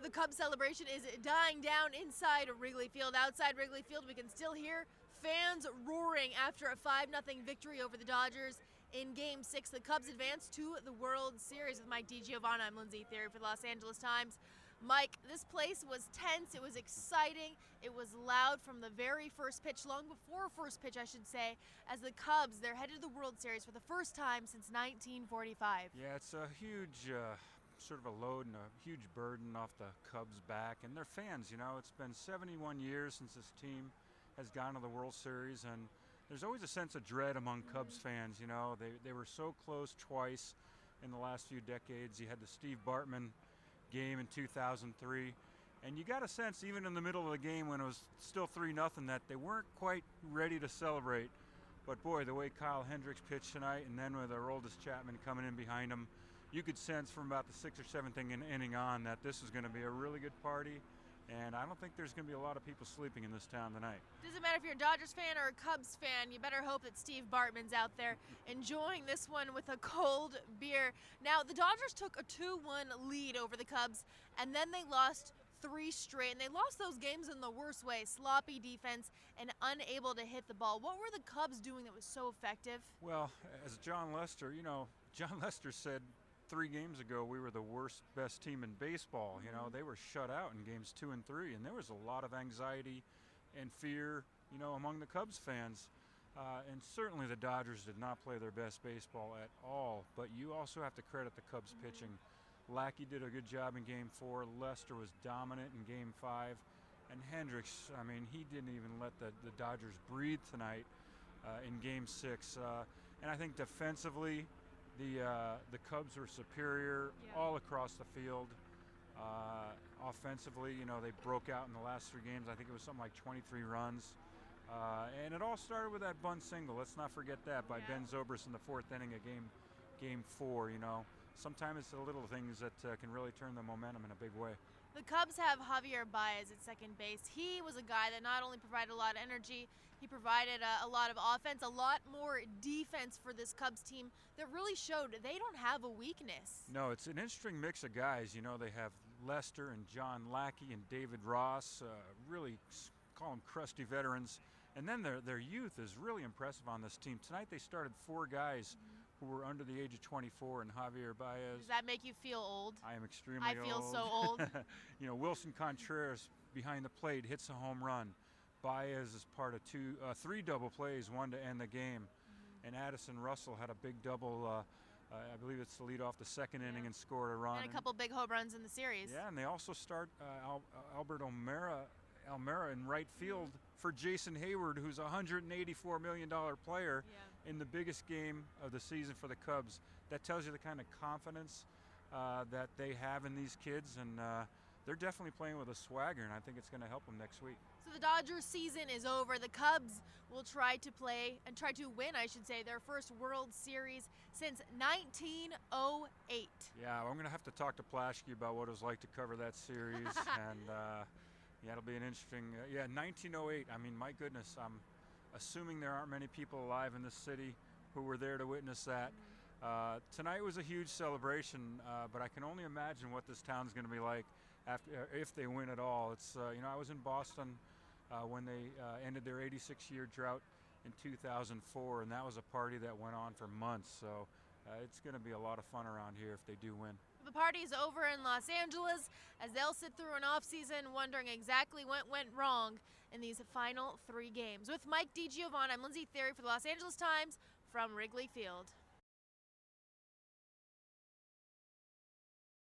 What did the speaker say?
The Cubs celebration is dying down inside Wrigley Field. Outside Wrigley Field, we can still hear fans roaring after a 5-0 victory over the Dodgers in Game 6. The Cubs advance to the World Series. With Mike DiGiovanna, I'm Lindsay Theory for the Los Angeles Times. Mike, this place was tense, it was exciting, it was loud from the very first pitch, long before first pitch I should say, as the Cubs, they're headed to the World Series for the first time since 1945. Yeah, it's a huge sort of a load and a huge burden off the Cubs' back and their fans. You know, it's been 71 years since this team has gone to the World Series, and there's always a sense of dread among Cubs fans. You know, they were so close twice in the last few decades. You had the Steve Bartman game in 2003, and you got a sense even in the middle of the game when it was still 3-0 that they weren't quite ready to celebrate. But boy, the way Kyle Hendricks pitched tonight, and then with Aroldis Chapman coming in behind him, you could sense from about the 6th or 7th inning on that this is going to be a really good party. And I don't think there's going to be a lot of people sleeping in this town tonight. Doesn't matter if you're a Dodgers fan or a Cubs fan, you better hope that Steve Bartman's out there enjoying this one with a cold beer. Now, the Dodgers took a 2-1 lead over the Cubs, and then they lost 3 straight, and they lost those games in the worst way: sloppy defense and unable to hit the ball. What were the Cubs doing that was so effective? Well, as John Lester, John Lester said 3 games ago we were the best team in baseball. You know, they were shut out in games 2 and 3, and there was a lot of anxiety and fear, among the Cubs fans. And certainly the Dodgers did not play their best baseball at all, but you also have to credit the Cubs pitching. Lackey did a good job in Game 4. Lester was dominant in Game 5. And Hendricks, I mean, he didn't even let the Dodgers breathe tonight in Game 6. And I think defensively, the Cubs were superior all across the field. Offensively, they broke out in the last 3 games. I think it was something like 23 runs. And it all started with that bunt single. Let's not forget that by Ben Zobrist in the 4th inning of Game 4. Sometimes it's the little things that can really turn the momentum in a big way. The Cubs have Javier Baez at second base. He was a guy that not only provided a lot of energy, he provided a lot of offense, a lot more defense for this Cubs team that really showed they don't have a weakness. No, it's an interesting mix of guys. They have Lester and John Lackey and David Ross, really call them crusty veterans. And then their youth is really impressive on this team. Tonight they started 4 guys who were under the age of 24, and Javier Baez. Does that make you feel old? I am extremely old. I feel so old. Wilson Contreras behind the plate hits a home run. Baez is part of 3 double plays, 1 to end the game. And Addison Russell had a big double, I believe it's to lead off the 2nd inning, and scored a run. And a couple big home runs in the series. Yeah, and they also start Albert Almera in right field for Jason Hayward, who's a $184 million player in the biggest game of the season for the Cubs. That tells you the kind of confidence that they have in these kids, and they're definitely playing with a swagger, and I think it's going to help them next week. So the Dodgers season is over. The Cubs will try to win, their first World Series since 1908. Yeah, I'm going to have to talk to Plaschke about what it was like to cover that series, and it'll be an interesting, 1908. I mean, my goodness, I'm assuming there aren't many people alive in this city who were there to witness that. Tonight was a huge celebration, but I can only imagine what this town's going to be like if they win at all. It's, I was in Boston when they ended their 86-year drought in 2004, and that was a party that went on for months. So it's going to be a lot of fun around here if they do win. The party's over in Los Angeles as they'll sit through an off-season wondering exactly what went wrong in these final 3 games. With Mike DiGiovanna, I'm Lindsay Theory for the Los Angeles Times from Wrigley Field.